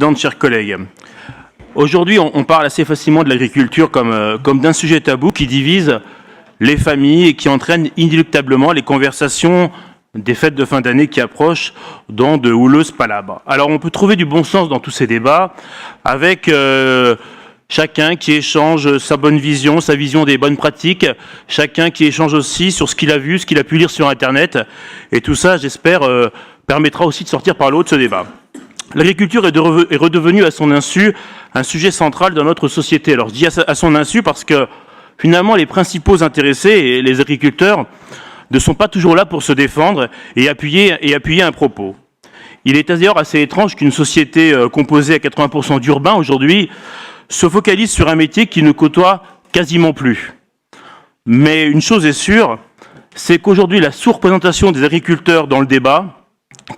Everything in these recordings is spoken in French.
Présidente, chers collègues. Aujourd'hui, on parle assez facilement de l'agriculture comme d'un sujet tabou qui divise les familles et qui entraîne inéluctablement les conversations des fêtes de fin d'année qui approchent dans de houleuses palabres. Alors on peut trouver du bon sens dans tous ces débats avec chacun qui échange sa bonne vision, sa vision des bonnes pratiques, chacun qui échange aussi sur ce qu'il a vu, ce qu'il a pu lire sur Internet. Et tout ça, j'espère, permettra aussi de sortir par le haut de ce débat. L'agriculture est redevenue à son insu un sujet central dans notre société. Alors je dis à son insu parce que finalement les principaux intéressés, les agriculteurs, ne sont pas toujours là pour se défendre et appuyer un propos. Il est d'ailleurs assez étrange qu'une société composée à 80% d'urbains aujourd'hui se focalise sur un métier qui ne côtoie quasiment plus. Mais une chose est sûre, c'est qu'aujourd'hui la sous-représentation des agriculteurs dans le débat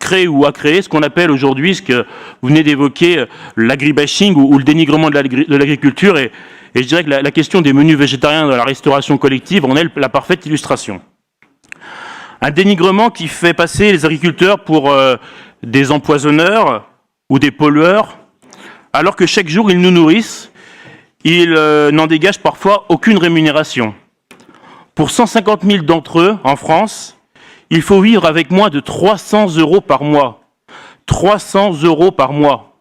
crée ou a créé ce qu'on appelle aujourd'hui, ce que vous venez d'évoquer, l'agribashing ou le dénigrement de l'agriculture. Et je dirais que la question des menus végétariens dans la restauration collective en est la parfaite illustration. Un dénigrement qui fait passer les agriculteurs pour des empoisonneurs ou des pollueurs, alors que chaque jour ils nous nourrissent, ils n'en dégagent parfois aucune rémunération. Pour 150 000 d'entre eux, en France, il faut vivre avec moins de 300 € par mois. 300 € par mois.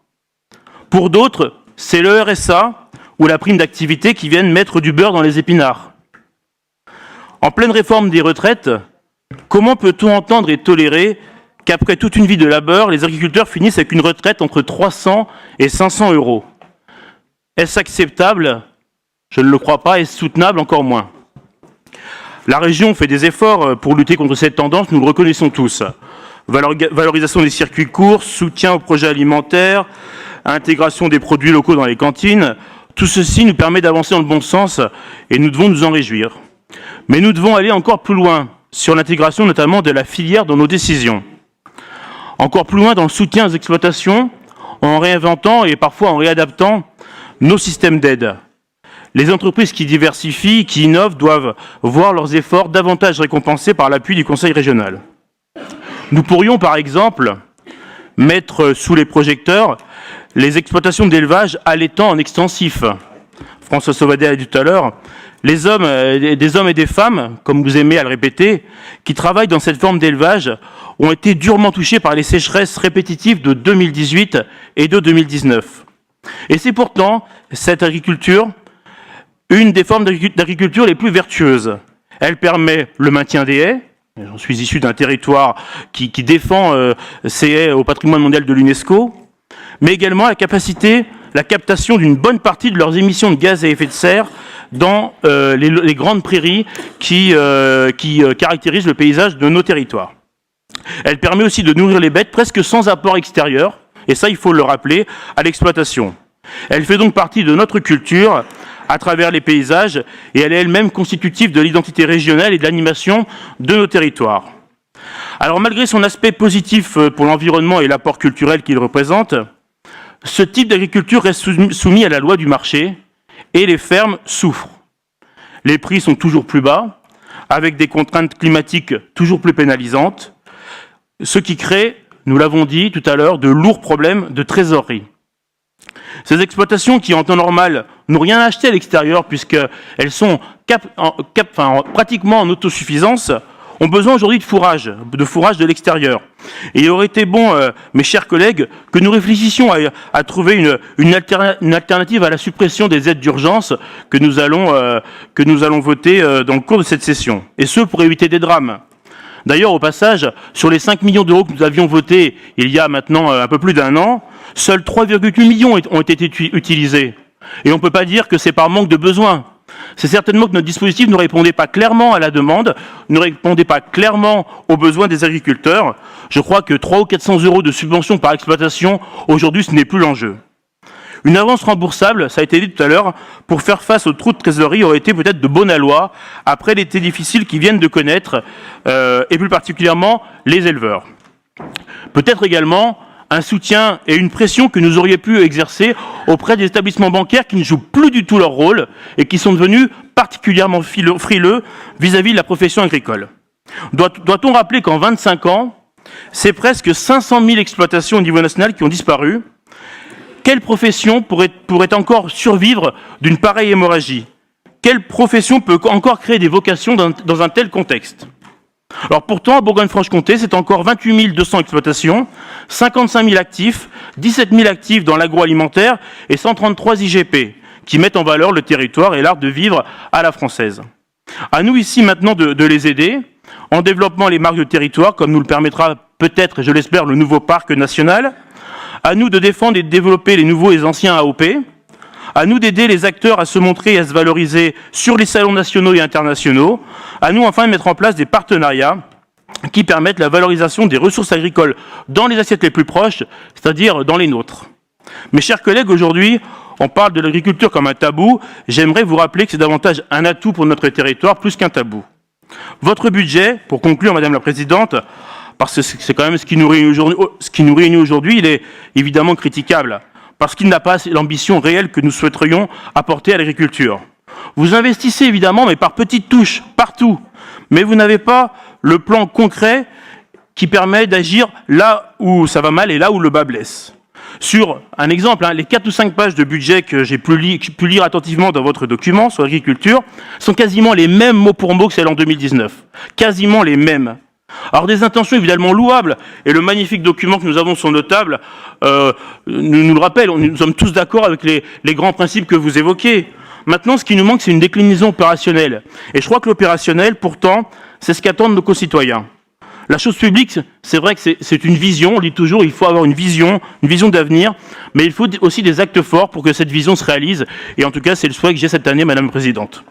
Pour d'autres, c'est le RSA ou la prime d'activité qui viennent mettre du beurre dans les épinards. En pleine réforme des retraites, comment peut-on entendre et tolérer qu'après toute une vie de labeur, les agriculteurs finissent avec une retraite entre 300 et 500 €? Est-ce acceptable? Je ne le crois pas. Est-ce soutenable? Encore moins. La région fait des efforts pour lutter contre cette tendance, nous le reconnaissons tous. Valorisation des circuits courts, soutien aux projets alimentaires, intégration des produits locaux dans les cantines, tout ceci nous permet d'avancer dans le bon sens et nous devons nous en réjouir. Mais nous devons aller encore plus loin sur l'intégration notamment de la filière dans nos décisions. Encore plus loin dans le soutien aux exploitations, en réinventant et parfois en réadaptant nos systèmes d'aide. Les entreprises qui diversifient, qui innovent, doivent voir leurs efforts davantage récompensés par l'appui du Conseil régional. Nous pourrions, par exemple, mettre sous les projecteurs les exploitations d'élevage allaitant en extensif. François Sauvadet a dit tout à l'heure, des hommes et des femmes, comme vous aimez à le répéter, qui travaillent dans cette forme d'élevage, ont été durement touchés par les sécheresses répétitives de 2018 et de 2019. Et c'est pourtant cette agriculture une des formes d'agriculture les plus vertueuses. Elle permet le maintien des haies. J'en suis issu d'un territoire qui défend ces haies au patrimoine mondial de l'UNESCO, mais également la captation d'une bonne partie de leurs émissions de gaz à effet de serre dans les grandes prairies qui caractérisent le paysage de nos territoires. Elle permet aussi de nourrir les bêtes presque sans apport extérieur, et ça il faut le rappeler, à l'exploitation. Elle fait donc partie de notre culture à travers les paysages, et elle est elle-même constitutive de l'identité régionale et de l'animation de nos territoires. Alors malgré son aspect positif pour l'environnement et l'apport culturel qu'il représente, ce type d'agriculture reste soumis à la loi du marché et les fermes souffrent. Les prix sont toujours plus bas, avec des contraintes climatiques toujours plus pénalisantes, ce qui crée, nous l'avons dit tout à l'heure, de lourds problèmes de trésorerie. Ces exploitations qui, en temps normal, n'ont rien à acheter à l'extérieur puisqu'elles sont pratiquement en autosuffisance, ont besoin aujourd'hui de fourrage de l'extérieur. Et il aurait été bon, mes chers collègues, que nous réfléchissions à trouver une alternative à la suppression des aides d'urgence que nous allons voter dans le cours de cette session. Et ce, pour éviter des drames. D'ailleurs, au passage, sur les 5 millions d'euros que nous avions votés il y a maintenant un peu plus d'un an, seuls 3,8 millions ont été utilisés. Et on ne peut pas dire que c'est par manque de besoin. C'est certainement que notre dispositif ne répondait pas clairement à la demande, ne répondait pas clairement aux besoins des agriculteurs. Je crois que 300 ou 400 € de subvention par exploitation, aujourd'hui, ce n'est plus l'enjeu. Une avance remboursable, ça a été dit tout à l'heure, pour faire face aux trous de trésorerie aurait été peut-être de bonne loi après l'été difficile qu'ils viennent de connaître, et plus particulièrement les éleveurs. Peut-être également un soutien et une pression que nous aurions pu exercer auprès des établissements bancaires qui ne jouent plus du tout leur rôle et qui sont devenus particulièrement frileux vis-à-vis de la profession agricole. Doit-on rappeler qu'en 25 ans, c'est presque 500 000 exploitations au niveau national qui ont disparu Quelle profession pourrait encore survivre d'une pareille hémorragie? Quelle profession peut encore créer des vocations dans un tel contexte? Alors pourtant, à Bourgogne-Franche-Comté, c'est encore 28 200 exploitations, 55 000 actifs, 17 000 actifs dans l'agroalimentaire et 133 IGP qui mettent en valeur le territoire et l'art de vivre à la française. À nous ici maintenant de les aider en développant les marques de territoire, comme nous le permettra peut-être, je l'espère, le nouveau parc national. À nous de défendre et de développer les nouveaux et les anciens AOP. À nous d'aider les acteurs à se montrer et à se valoriser sur les salons nationaux et internationaux. À nous enfin de mettre en place des partenariats qui permettent la valorisation des ressources agricoles dans les assiettes les plus proches, c'est-à-dire dans les nôtres. Mes chers collègues, aujourd'hui, on parle de l'agriculture comme un tabou. J'aimerais vous rappeler que c'est davantage un atout pour notre territoire plus qu'un tabou. Votre budget, pour conclure, Madame la Présidente, parce que c'est quand même ce qui nous réunit aujourd'hui, il est évidemment critiquable, parce qu'il n'a pas l'ambition réelle que nous souhaiterions apporter à l'agriculture. Vous investissez évidemment, mais par petites touches, partout, mais vous n'avez pas le plan concret qui permet d'agir là où ça va mal et là où le bas blesse. Sur un exemple, les 4 ou 5 pages de budget que j'ai pu lire attentivement dans votre document sur l'agriculture sont quasiment les mêmes mot pour mot que celles en 2019. Quasiment les mêmes. Alors des intentions évidemment louables, et le magnifique document que nous avons sur nos tables nous le rappelle, nous sommes tous d'accord avec les grands principes que vous évoquez. Maintenant, ce qui nous manque, c'est une déclinaison opérationnelle. Et je crois que l'opérationnel, pourtant, c'est ce qu'attendent nos concitoyens. La chose publique, c'est vrai que c'est une vision, on dit toujours, il faut avoir une vision d'avenir, mais il faut aussi des actes forts pour que cette vision se réalise. Et en tout cas, c'est le souhait que j'ai cette année, Madame la Présidente.